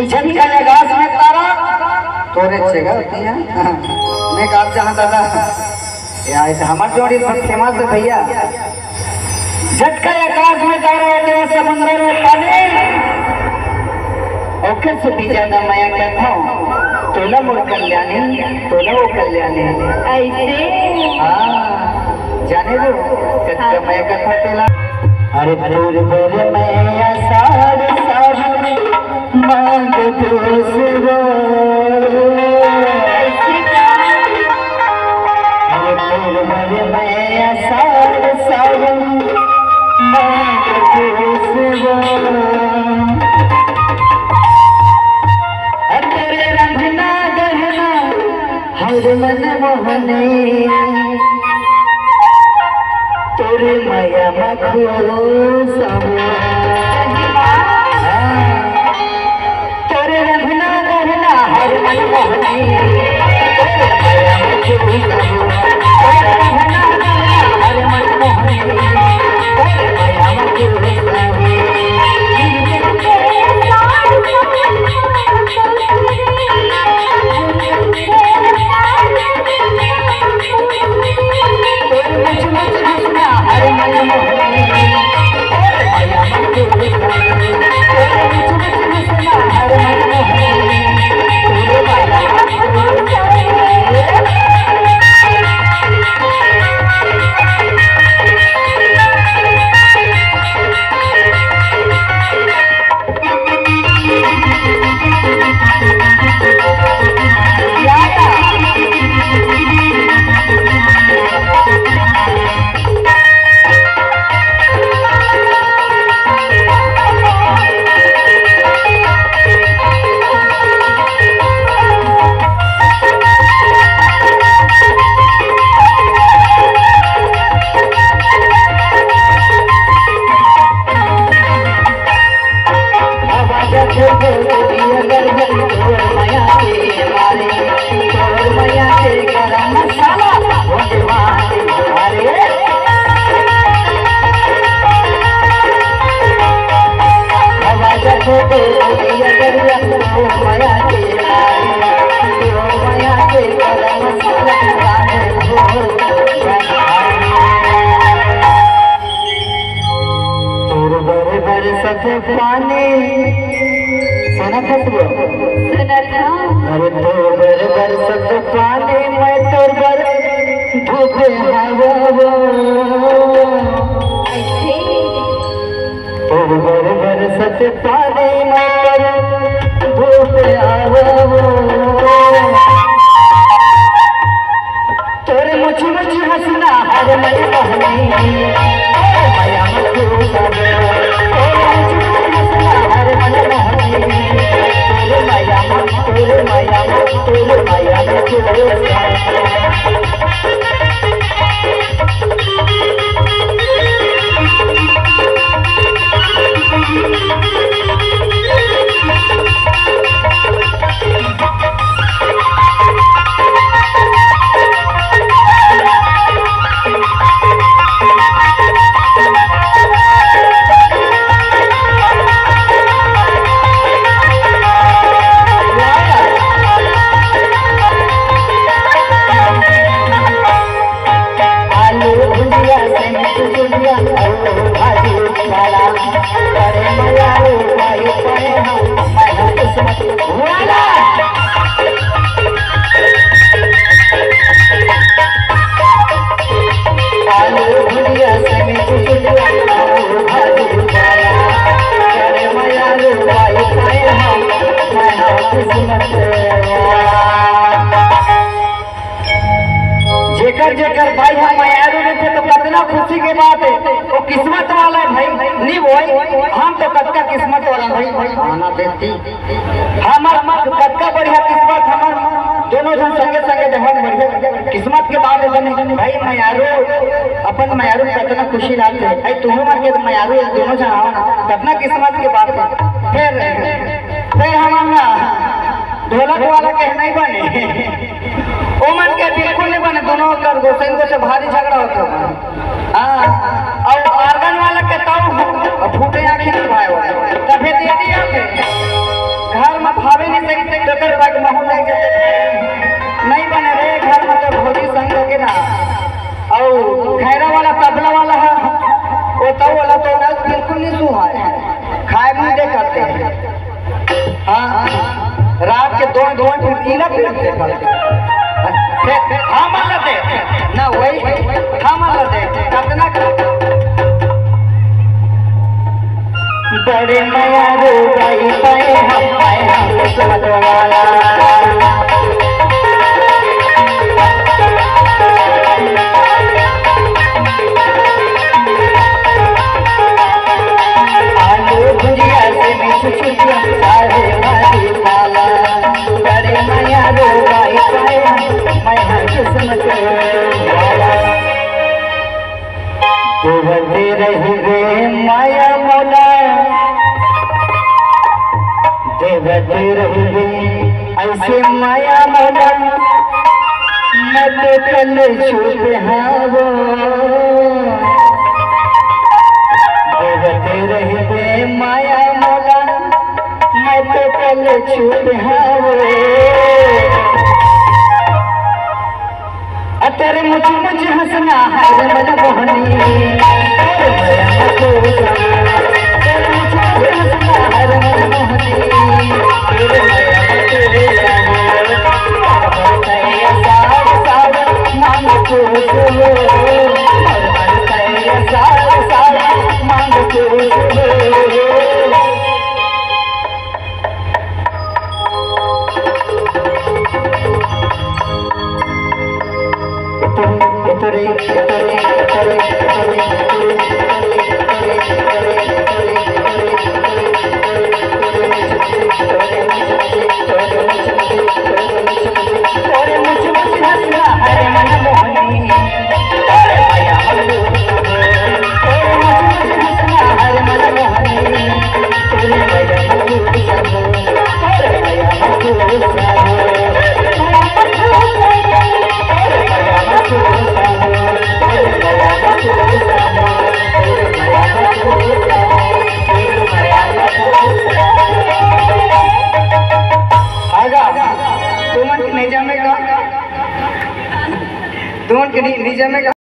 झटका घास में तारा तोरे छेगा होती है मैं काम चाहता दादा यार हमारे जोड़ी बहुत फेमस है भैया। झटका आकाश में तारा होते हैं समुद्र में पानी ओके से बीजा ना माया कहता तोला मोर कल्याणी तोला वो कल्याणी ऐसे जाने दो कच्चा माया कथा तेला अरे दूर दूर में आसार सावन मांग दूसरा अरे दूर दूर में आसार सावन मांग दूसरा तेरे रंगना गहना हर मन मोहने तोरे माया मखो तोरे रंगना गहना हर मन मोहने तोरे माया मखो तोरे रंगना गहना हर मन मोहने तोरे माया मखो पानी सुना था तू सुना था अरे तो बर सब पानी मैं तो बर धूपे हवा ऐसे तो बर सब पानी मैं तो धूपे हवा तोरे मुझ हंसना हर मन मोहनी माया मखो जेकर जेकर भाई हम यार थे तो कितना खुशी के बात है वो किस्मत वाला भाई नहीं भाई हम तो कटका किस्मत वाला भाई आना देती हमार कटका बढ़िया किस्मत हमार दोनों जन संगे संगे जवान बढ़िया किस्मत के बाद भाई मयारू अपन मयारू कितना खुशी लाते है भाई तुम मार के मयारू दोनों जन आओ ना कितना किस्मत के बात है फिर हमारा ढोलक वाला के नहीं बने ओमन के बिल्कुल नहीं बने दोनों कर गोसेंगो से भारी झगड़ा होता है और आर्गन वाला के ताऊ फूटे आंखें भाई तभी दे दिया घर में हाँ रात के दो दो इला पीड़ते हाँ मान लेते ना वही हाँ मान लेते कितना बड़े नया रो गई पाए हम किस्मत वाला आलू भुजिया से मिठ छुटिया सारे भाजी खाला बड़े नया रो गई पाए मैं किस्मत वाला देवते रहे माया मोला देवते रहे ऐसे माया मोला मत कल छुप हावो देवते रहे माया मोला मत कल छुप हावो तेरे मुझ हंसना हर मन मोहनी तेरे मुझ हंसना हर मन मोहनी तेरे सार सार मांग को सार सार मांग को तुम नहीं जमेगा